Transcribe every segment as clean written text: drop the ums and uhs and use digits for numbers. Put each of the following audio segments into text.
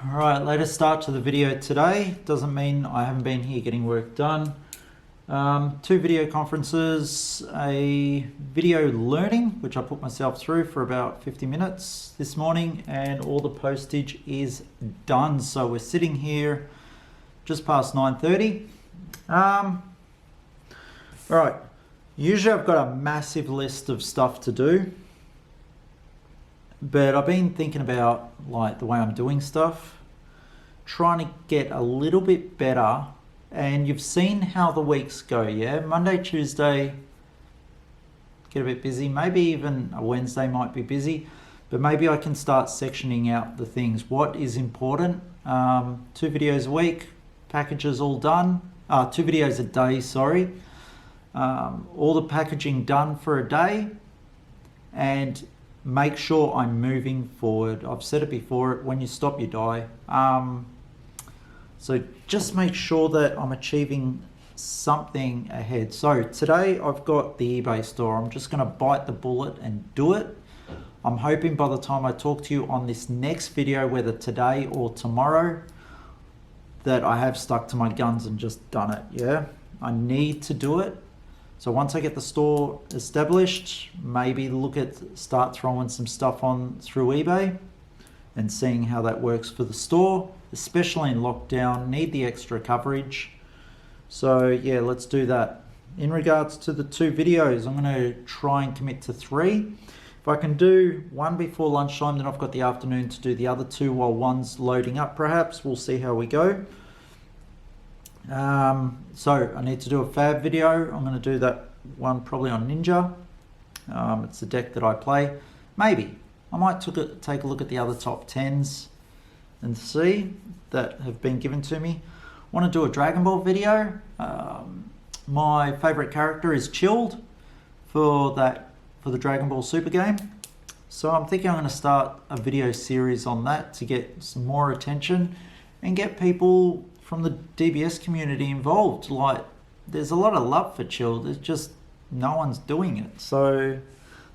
Alright, latest start to the video today. Doesn't mean I haven't been here getting work done. Two video conferences, a video learning, which I put myself through for about 50 minutes this morning, and all the postage is done. So we're sitting here just past 9:30. Alright, usually I've got a massive list of stuff to do, but I've been thinking about like the way I'm doing stuff, trying to get a little bit better. And you've seen how the weeks go, yeah? Monday, Tuesday, get a bit busy. Maybe even a Wednesday might be busy, but maybe I can start sectioning out the things. What is important? 2 videos a week, packages all done. 2 videos a day, sorry. All the packaging done for a day, and make sure I'm moving forward. I've said it before, when you stop, you die. So just make sure that I'm achieving something ahead. So today I've got the eBay store. I'm just gonna bite the bullet and do it. I'm hoping by the time I talk to you on this next video, whether today or tomorrow, that I have stuck to my guns and just done it, yeah? I need to do it. So once I get the store established, maybe start throwing some stuff on through eBay and seeing how that works for the store, especially in lockdown. Need the extra coverage. So yeah, let's do that. In regards to the 2 videos, I'm gonna try and commit to 3. If I can do 1 before lunchtime, then I've got the afternoon to do the other 2 while one's loading up perhaps. We'll see how we go. So I need to do a fab video. I'm gonna do that one probably on Ninja. It's the deck that I play. Maybe I might take a look at the other top 10s and see that have been given to me. Want to do a Dragon Ball video. My favorite character is Chilled for the Dragon Ball Super game. So I'm thinking I'm going to start a video series on that to get some more attention and get people from the DBS community involved. Like, there's a lot of love for Chilled. It's just no one's doing it. So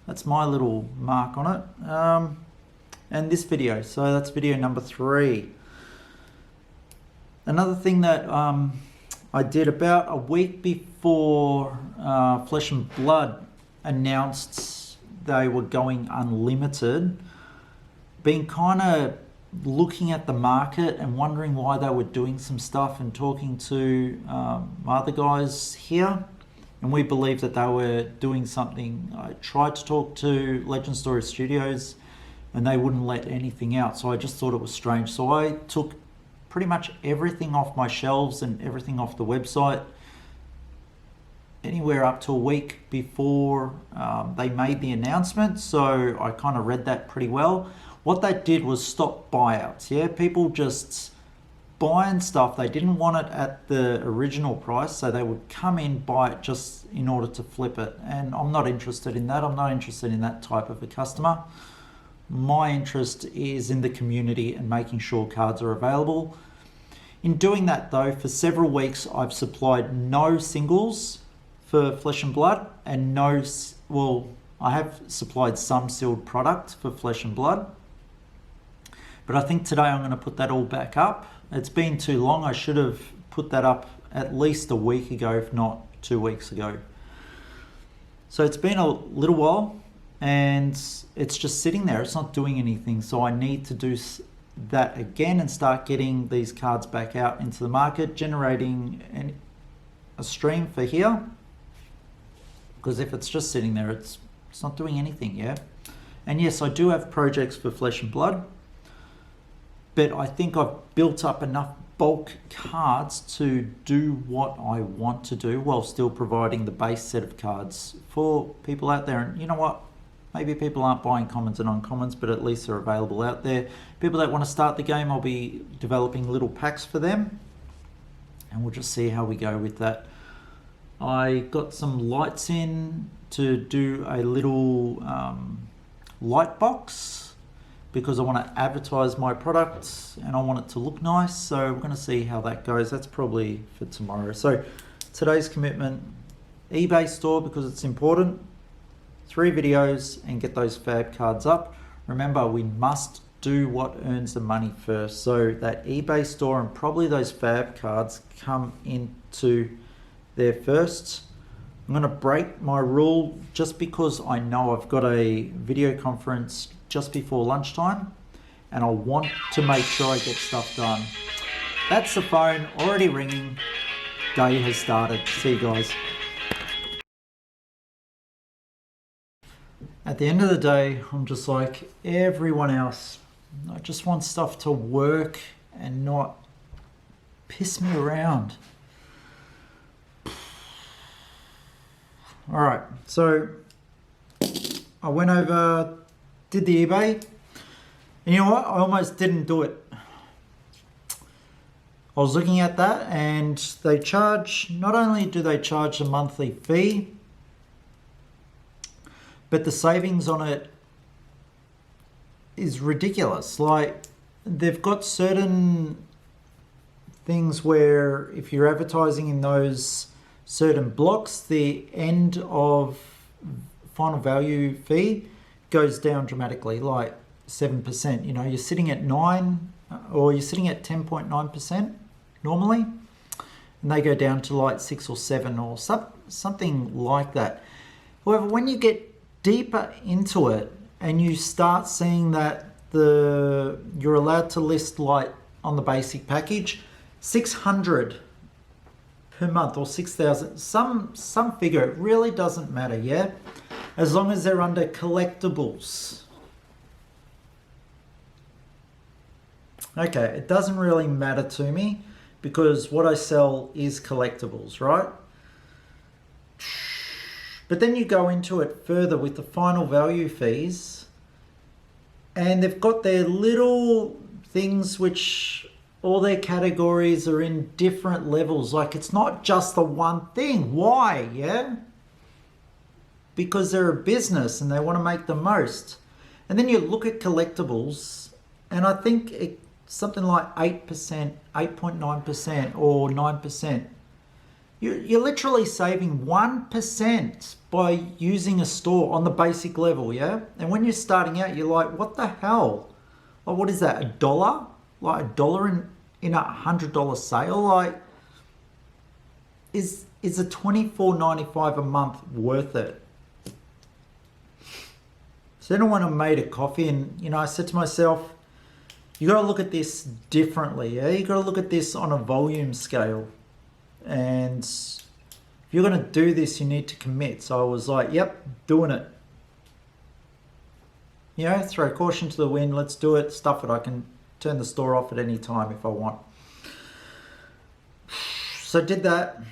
that's my little mark on it. And this video, so that's video number 3. Another thing that I did about a week before Flesh and Blood announced they were going unlimited, been kind of looking at the market and wondering why they were doing some stuff, and talking to my other guys here. And we believe that they were doing something. I tried to talk to Legend Story Studios and they wouldn't let anything out. So I just thought it was strange. So I took pretty much everything off my shelves and everything off the website anywhere up to a week before they made the announcement. So I kind of read that pretty well. What that did was stop buyouts. Yeah, people just buying stuff, they didn't want it at the original price, so they would come in, buy it just in order to flip it. And I'm not interested in that. I'm not interested in that type of a customer. My interest is in the community and making sure cards are available. In doing that though, for several weeks I've supplied no singles for Flesh and Blood, and I have supplied some sealed product for Flesh and Blood, but I think today I'm going to put that all back up. It's been too long. I should have put that up at least a week ago, if not 2 weeks ago. So it's been a little while and it's just sitting there. It's not doing anything. So I need to do that again and start getting these cards back out into the market, generating a stream for here. Because if it's just sitting there, it's not doing anything, yeah? And yes, I do have projects for Flesh and Blood, but I think I've built up enough bulk cards to do what I want to do while still providing the base set of cards for people out there. And you know what? Maybe people aren't buying commons and uncommons, but at least they're available out there. People that want to start the game, I'll be developing little packs for them, and we'll just see how we go with that. I got some lights in to do a little light box, because I want to advertise my products and I want it to look nice. So we're going to see how that goes. That's probably for tomorrow. So today's commitment, eBay store, because it's important. 3 videos and get those fab cards up. Remember, we must do what earns the money first. So that eBay store and probably those fab cards come into there first. I'm going to break my rule just because I know I've got a video conference just before lunchtime and I want to make sure I get stuff done. That's the phone already ringing. Day has started. See you guys. At the end of the day, I'm just like everyone else. I just want stuff to work and not piss me around. All right, so I went over, did the eBay, and you know what? I almost didn't do it. I was looking at that and they charge, not only do they charge a monthly fee, but the savings on it is ridiculous. Like, they've got certain things where if you're advertising in those certain blocks, the end of final value fee goes down dramatically, like 7%. You know, you're sitting at 9 or you're sitting at 10.9% normally, and they go down to like 6 or 7 or something like that. However, when you get deeper into it and you start seeing that you're allowed to list, like on the basic package, 600 per month or 6,000, some figure, it really doesn't matter, yeah? As long as they're under collectibles. Okay, it doesn't really matter to me because what I sell is collectibles, right? But then you go into it further with the final value fees, and they've got their little things which all their categories are in different levels. Like, it's not just the one thing. Why? Yeah? Because they're a business and they want to make the most. And then you look at collectibles, and I think it's something like 8%, 8.9% or 9%. You're literally saving 1% by using a store on the basic level, yeah? And when you're starting out, you're like, what the hell? Like, what is that, $1? Like $1 in $100 sale? Like, is a $24.95 a month worth it? So then when I made a coffee, and you know, I said to myself, you got to look at this differently, yeah? You got to look at this on a volume scale. And if you're going to do this, you need to commit. So I was like, yep, doing it. You know, throw caution to the wind. Let's do it. Stuff it. I can turn the store off at any time if I want. So I did that.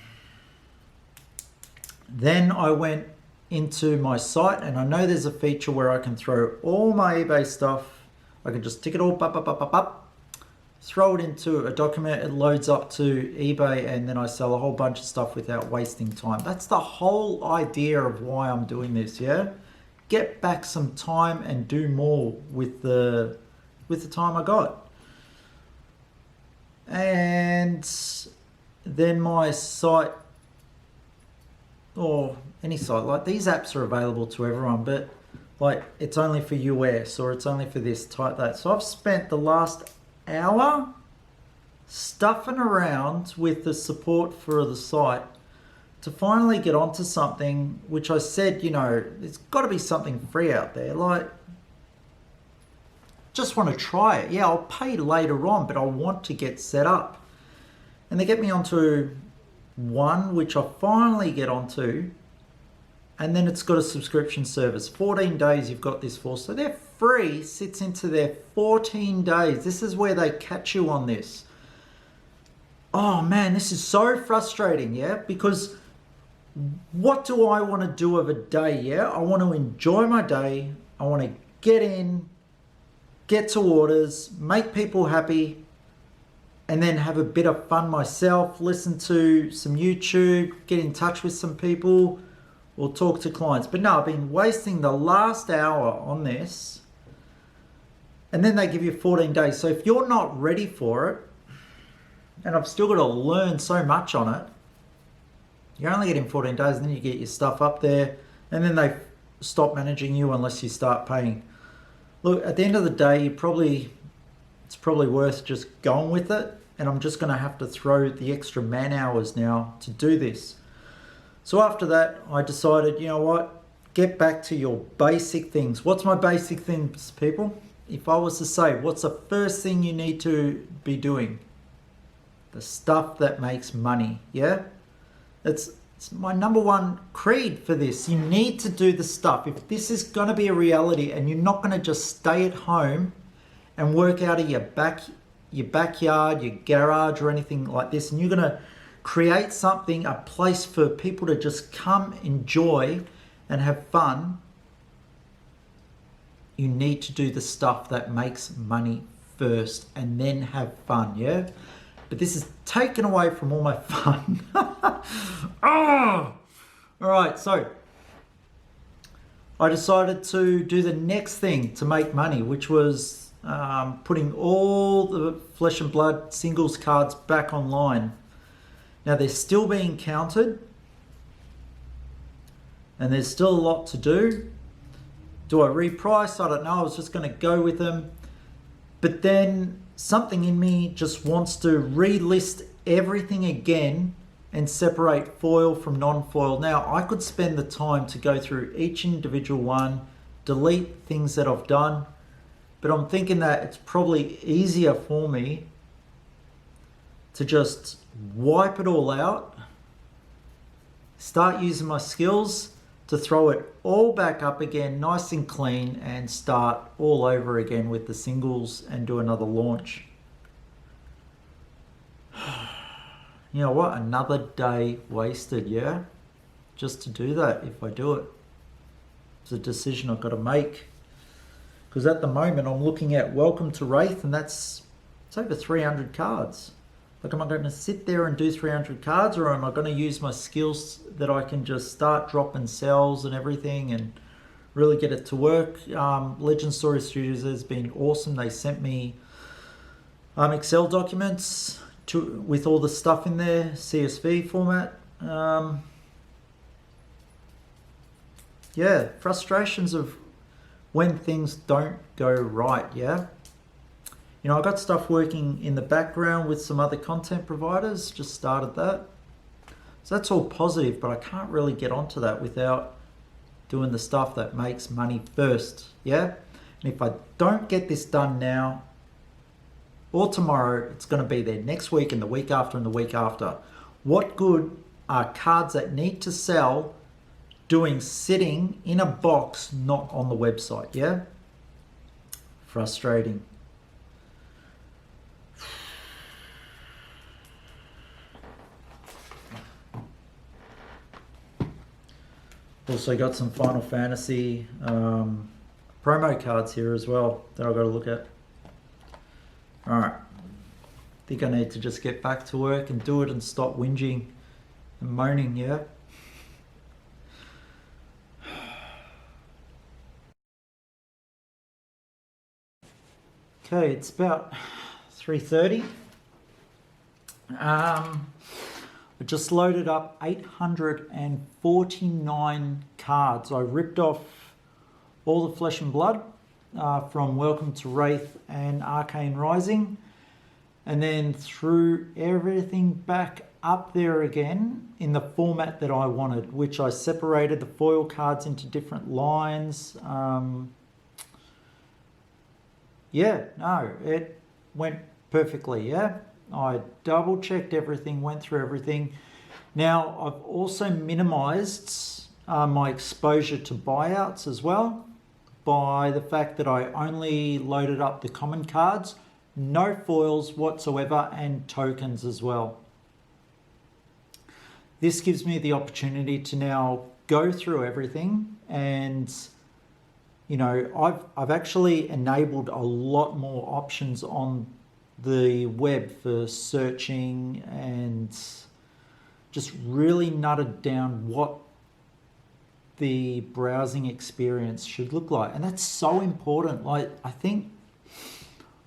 Then I went into my site, and I know there's a feature where I can throw all my eBay stuff. I can just tick it all up, throw it into a document, it loads up to eBay, and then I sell a whole bunch of stuff without wasting time. That's the whole idea of why I'm doing this, yeah? Get back some time and do more with the time I got. And then my site, or any site, like these apps are available to everyone, but like it's only for US or it's only for this, type that. So I've spent the last hour stuffing around with the support for the site to finally get onto something which I said, you know, there's got to be something free out there. Like, just want to try it. Yeah, I'll pay later on, but I want to get set up. And they get me onto one which I finally get onto, and then it's got a subscription service. 14 days you've got this for. So their free sits into their 14 days. This is where they catch you on this. Oh man, this is so frustrating, yeah? Because what do I want to do of a day, yeah? I want to enjoy my day. I want to get in, get to orders, make people happy, and then have a bit of fun myself, listen to some YouTube, get in touch with some people, or talk to clients. But no, I've been wasting the last hour on this, and then they give you 14 days. So if you're not ready for it, and I've still got to learn so much on it, you're only getting 14 days, and then you get your stuff up there, and then they stop managing you unless you start paying. Look, at the end of the day, it's probably worth just going with it. And I'm just going to have to throw the extra man hours now to do this. So after that, I decided, you know what? Get back to your basic things. What's my basic things, people? If I was to say, what's the first thing you need to be doing? The stuff that makes money, yeah? It's my number one creed for this. You need to do the stuff. If this is going to be a reality and you're not going to just stay at home and work out of your backyard, your garage or anything like this, and you're going to create something, a place for people to just come, enjoy and have fun, you need to do the stuff that makes money first and then have fun, yeah? But this is taken away from all my fun. Oh! All right, so I decided to do the next thing to make money, which was putting all the Flesh and Blood singles cards back online. Now they're still being counted and there's still a lot to do. Do I reprice? I don't know. I was just going to go with them. But then something in me just wants to relist everything again and separate foil from non-foil. Now, I could spend the time to go through each individual one, delete things that I've done, but I'm thinking that it's probably easier for me to just wipe it all out, start using my skills to throw it all back up again, nice and clean, and start all over again with the singles and do another launch. You know what? Another day wasted, yeah? Just to do that if I do it. It's a decision I've got to make. Because at the moment I'm looking at Welcome to Wraith, and it's over 300 cards. Like, am I going to sit there and do 300 cards, or am I going to use my skills that I can just start dropping cells and everything and really get it to work? Legend Story Studios has been awesome. They sent me Excel documents with all the stuff in there, CSV format. Yeah, frustrations of when things don't go right, yeah? You know, I got stuff working in the background with some other content providers, just started that. So that's all positive, but I can't really get onto that without doing the stuff that makes money first, yeah? And if I don't get this done now or tomorrow, it's going to be there next week and the week after and the week after. What good are cards that need to sell doing sitting in a box, not on the website, yeah? Frustrating. Also got some Final Fantasy promo cards here as well that I've got to look at. All right, I think I need to just get back to work and do it and stop whinging and moaning, yeah? Okay, it's about 3:30. I just loaded up 849 cards. I ripped off all the Flesh and Blood from Welcome to Wraith and Arcane Rising, and then threw everything back up there again in the format that I wanted, which I separated the foil cards into different lines. Yeah, no, it went perfectly, yeah? I double checked everything, went through everything. Now, I've also minimized my exposure to buyouts as well by the fact that I only loaded up the common cards, no foils whatsoever, and tokens as well. This gives me the opportunity to now go through everything, and you know, I've actually enabled a lot more options on the web for searching and just really nutted down what the browsing experience should look like. And that's so important. Like, I think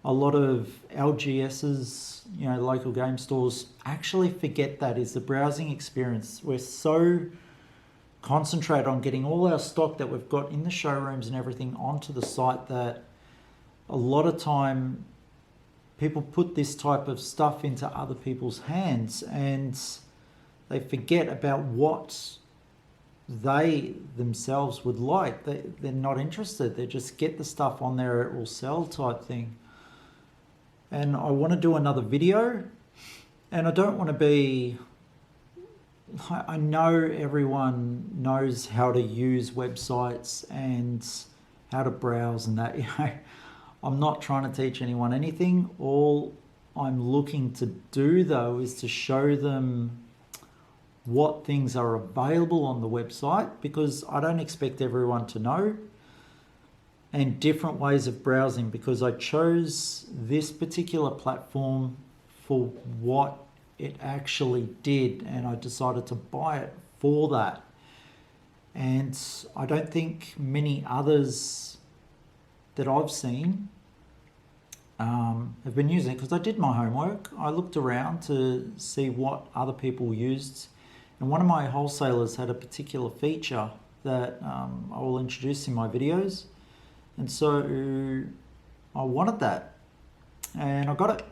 a lot of LGSs, you know, local game stores, actually forget that is the browsing experience. We're so concentrated on getting all our stock that we've got in the showrooms and everything onto the site that a lot of time people put this type of stuff into other people's hands and they forget about what they themselves would like. They're not interested. They just get the stuff on there, it will sell type thing. And I want to do another video, and I don't want to be, I know everyone knows how to use websites and how to browse and that, you know. I'm not trying to teach anyone anything. All I'm looking to do though is to show them what things are available on the website, because I don't expect everyone to know, and different ways of browsing, because I chose this particular platform for what it actually did, and I decided to buy it for that. And I don't think many others that I've seen have been using it, because I did my homework. I looked around to see what other people used, and one of my wholesalers had a particular feature that I will introduce in my videos, and so I wanted that and I got it.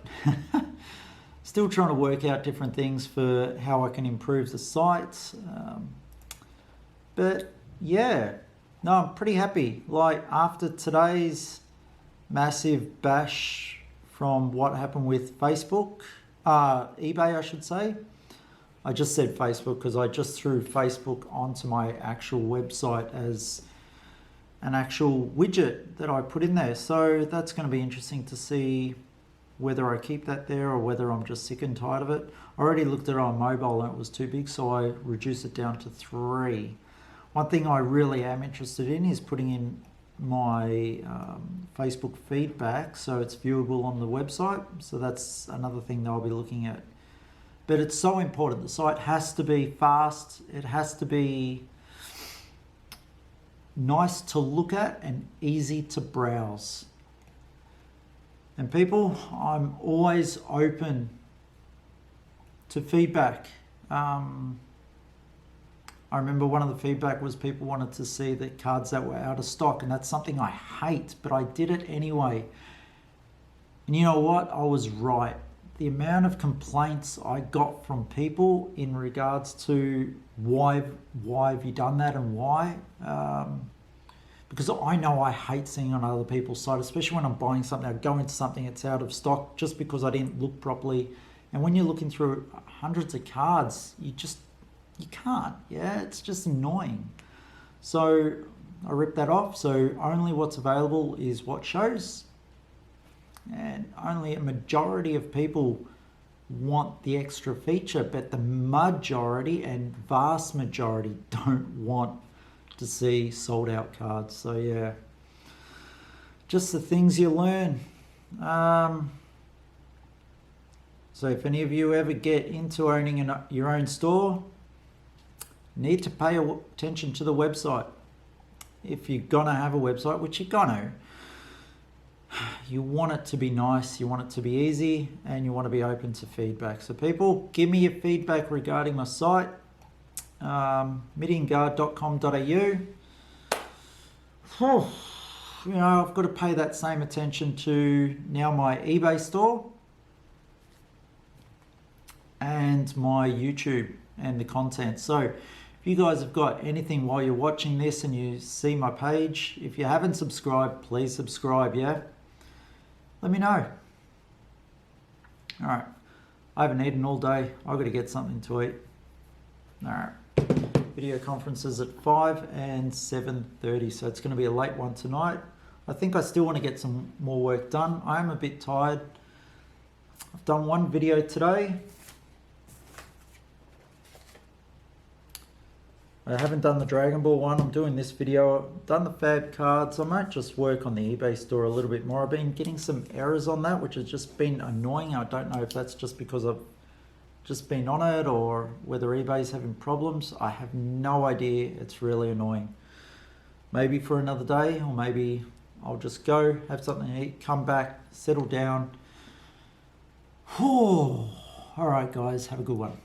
Still trying to work out different things for how I can improve the site, but yeah, no, I'm pretty happy. Like, after today's massive bash from what happened with Facebook, eBay I should say. I just said Facebook because I just threw Facebook onto my actual website as an actual widget that I put in there. So that's going to be interesting to see whether I keep that there or whether I'm just sick and tired of it. I already looked at it on mobile and it was too big, so I reduced it down to 3. One thing I really am interested in is putting in my Facebook feedback so it's viewable on the website. So that's another thing that I'll be looking at. But it's so important. The site has to be fast. It has to be nice to look at and easy to browse. And people, I'm always open to feedback. I remember one of the feedback was people wanted to see the cards that were out of stock, and that's something I hate, but I did it anyway. And you know what? I was right. The amount of complaints I got from people in regards to why have you done that and why? Because I know I hate seeing on other people's site, especially when I'm buying something, I go into something that's out of stock just because I didn't look properly. And when you're looking through hundreds of cards, you can't, yeah, it's just annoying. So I ripped that off. So only what's available is what shows. And only a majority of people want the extra feature, but the majority and vast majority don't want to see sold out cards. So yeah, just the things you learn. So if any of you ever get into owning your own store, need to pay attention to the website. If you're gonna have a website, which you're gonna, you want it to be nice, you want it to be easy, and you want to be open to feedback. So people, give me your feedback regarding my site, midianguard.com.au. You know, I've got to pay that same attention to now my eBay store and my YouTube and the content. So if you guys have got anything while you're watching this and you see my page, if you haven't subscribed, please subscribe, yeah? Let me know. All right, I haven't eaten all day. I've got to get something to eat. All right, video conferences at 5 and 7:30, so it's going to be a late one tonight. I think I still want to get some more work done. I am a bit tired. I've done one video today. I haven't done the Dragon Ball one. I'm doing this video. I've done the Fab cards. I might just work on the eBay store a little bit more. I've been getting some errors on that, which has just been annoying. I don't know if that's just because I've just been on it or whether eBay's having problems. I have no idea. It's really annoying. Maybe for another day, or maybe I'll just go, have something to eat, come back, settle down. Whew. All right, guys, have a good one.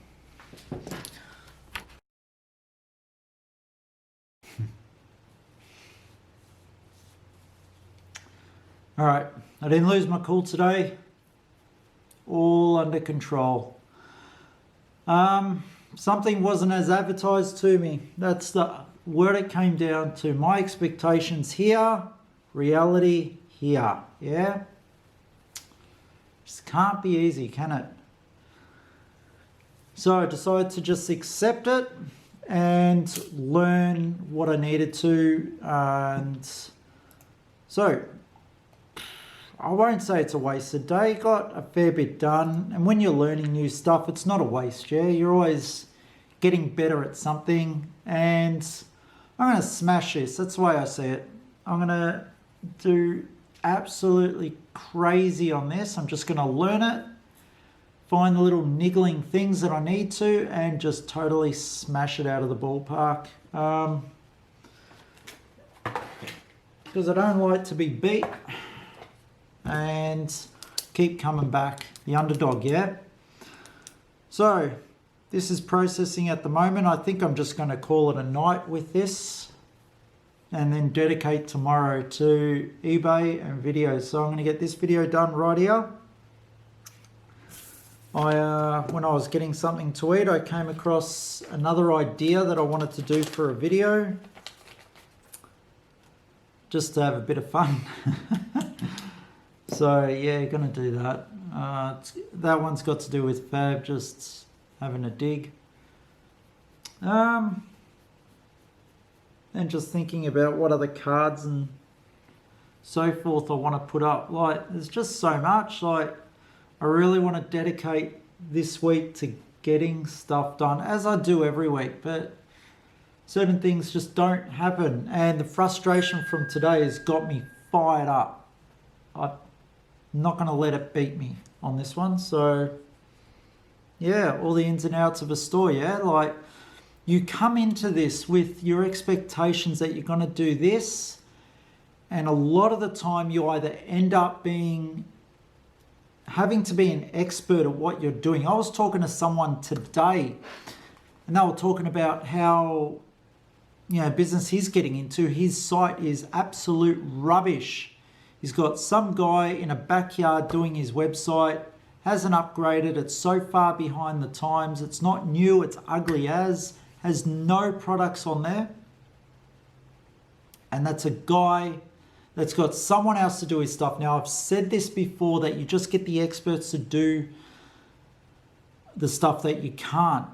All right, I didn't lose my cool today. All under control. Something wasn't as advertised to me. That's the word it came down to. My expectations here, reality here. Yeah? Just can't be easy, can it? So I decided to just accept it and learn what I needed to. And so I won't say it's a wasted day. Got a fair bit done. And when you're learning new stuff, it's not a waste, yeah? You're always getting better at something. And I'm going to smash this. That's the way I see it. I'm going to do absolutely crazy on this. I'm just going to learn it, find the little niggling things that I need to, and just totally smash it out of the ballpark. Because I don't like to be beat. And keep coming back. The underdog, yeah? So, this is processing at the moment. I think I'm just going to call it a night with this and then dedicate tomorrow to eBay and videos. So I'm going to get this video done right here. When I was getting something to eat, I came across another idea that I wanted to do for a video. Just to have a bit of fun. So yeah, gonna do that. That one's got to do with Fab, just having a dig. And just thinking about what other cards and so forth I want to put up. Like, there's just so much. Like, I really want to dedicate this week to getting stuff done, as I do every week, but certain things just don't happen. And the frustration from today has got me fired up. I'm not going to let it beat me on this one. So, yeah, all the ins and outs of a store, yeah? Like, you come into this with your expectations that you're going to do this, and a lot of the time you either end up having to be an expert at what you're doing. I was talking to someone today, and they were talking about how, business he's getting into, his site is absolute rubbish. He's got some guy in a backyard doing his website, hasn't upgraded, it's so far behind the times, it's not new, it's ugly as, has no products on there. And that's a guy that's got someone else to do his stuff. Now, I've said this before, that you just get the experts to do the stuff that you can't.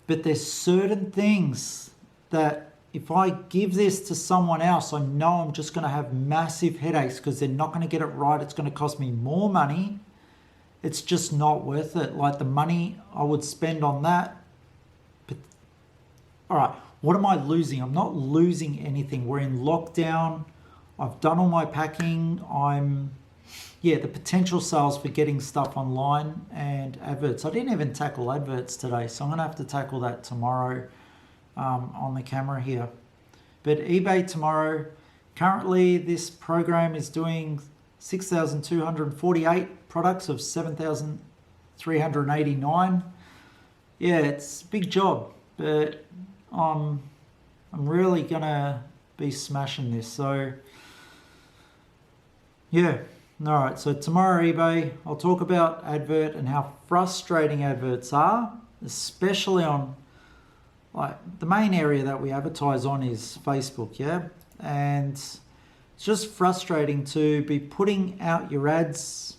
But there's certain things that if I give this to someone else, I know I'm just going to have massive headaches because they're not going to get it right. It's going to cost me more money. It's just not worth it. Like, the money I would spend on that. But, all right, what am I losing? I'm not losing anything. We're in lockdown. I've done all my packing. The potential sales for getting stuff online and adverts. I didn't even tackle adverts today, so I'm going to have to tackle that tomorrow on the camera here. But eBay tomorrow, currently this program is doing 6,248 products of 7,389. Yeah, it's a big job, but I'm really going to be smashing this. So, yeah. All right, so tomorrow eBay, I'll talk about advert and how frustrating adverts are, especially on, like, the main area that we advertise on is Facebook, yeah? And it's just frustrating to be putting out your ads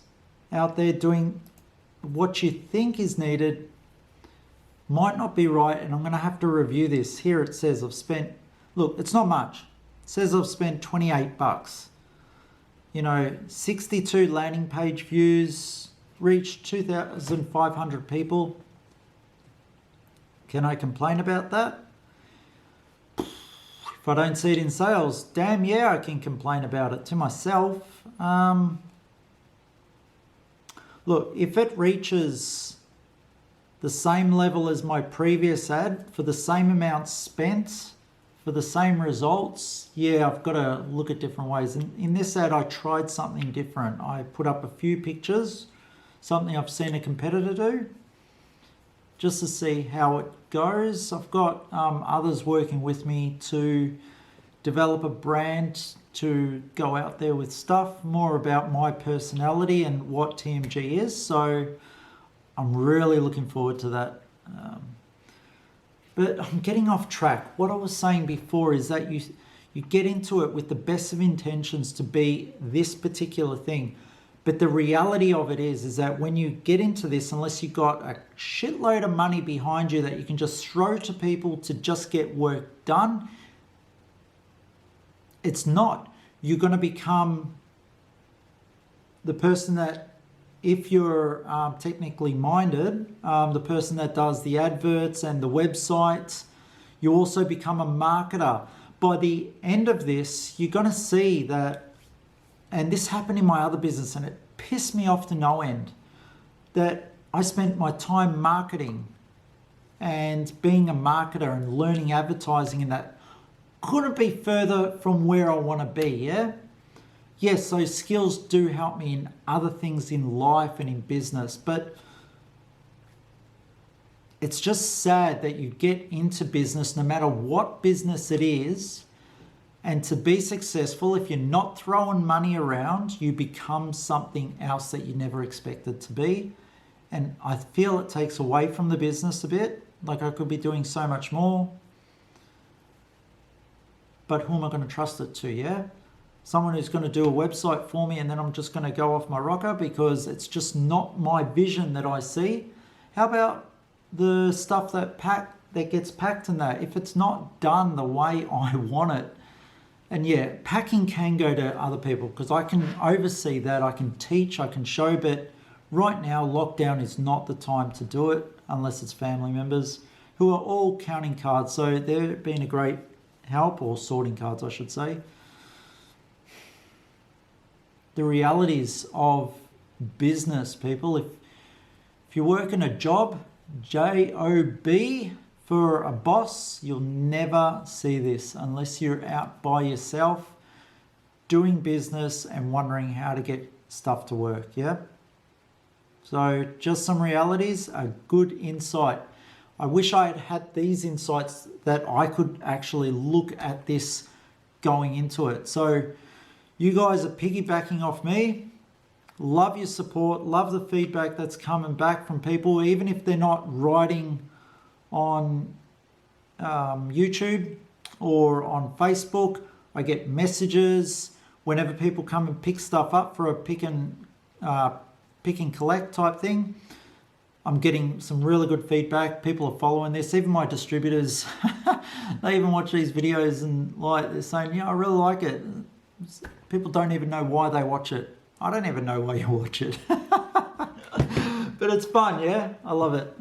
out there, doing what you think is needed, might not be right, and I'm going to have to review this. Here it says I've spent, look, it's not much. It says I've spent 28 bucks. 62 landing page views, reached 2,500 people. Can I complain about that? If I don't see it in sales, damn yeah, I can complain about it to myself. Look, if it reaches the same level as my previous ad for the same amount spent, for the same results, yeah, I've got to look at different ways. In this ad, I tried something different. I put up a few pictures, something I've seen a competitor do, just to see how it goes. I've got others working with me to develop a brand to go out there with stuff, more about my personality and what TMG is. So I'm really looking forward to that. But I'm getting off track. What I was saying before is that you get into it with the best of intentions to be this particular thing. But the reality of it is that when you get into this, unless you've got a shitload of money behind you that you can just throw to people to just get work done, it's not. You're going to become the person that, if you're technically minded, the person that does the adverts and the websites, you also become a marketer. By the end of this, you're going to see that, and this happened in my other business and it pissed me off to no end, that I spent my time marketing and being a marketer and learning advertising, and that couldn't be further from where I want to be, yeah? Yes, those skills do help me in other things in life and in business, but it's just sad that you get into business, no matter what business it is, and to be successful, if you're not throwing money around, you become something else that you never expected to be. And I feel it takes away from the business a bit, like I could be doing so much more. But who am I going to trust it to, yeah? Someone who's going to do a website for me and then I'm just going to go off my rocker because it's just not my vision that I see. How about the stuff that gets packed in that? If it's not done the way I want it, and yeah, packing can go to other people because I can oversee that, I can teach, I can show, but right now lockdown is not the time to do it unless it's family members who are all counting cards. So they're being a great help, or sorting cards I should say. The realities of business, people, if you're working a job, J-O-B, for a boss, you'll never see this unless you're out by yourself doing business and wondering how to get stuff to work, yeah? So just some realities, a good insight. I wish I had had these insights that I could actually look at this going into it. So you guys are piggybacking off me. Love your support, love the feedback that's coming back from people, even if they're not writing on YouTube or on Facebook. I get messages whenever people come and pick stuff up for a pick and collect type thing. I'm getting some really good feedback. People are following this. Even my distributors, they even watch these videos and they're saying, yeah, I really like it. People don't even know why they watch it. I don't even know why you watch it. But it's fun, yeah? I love it.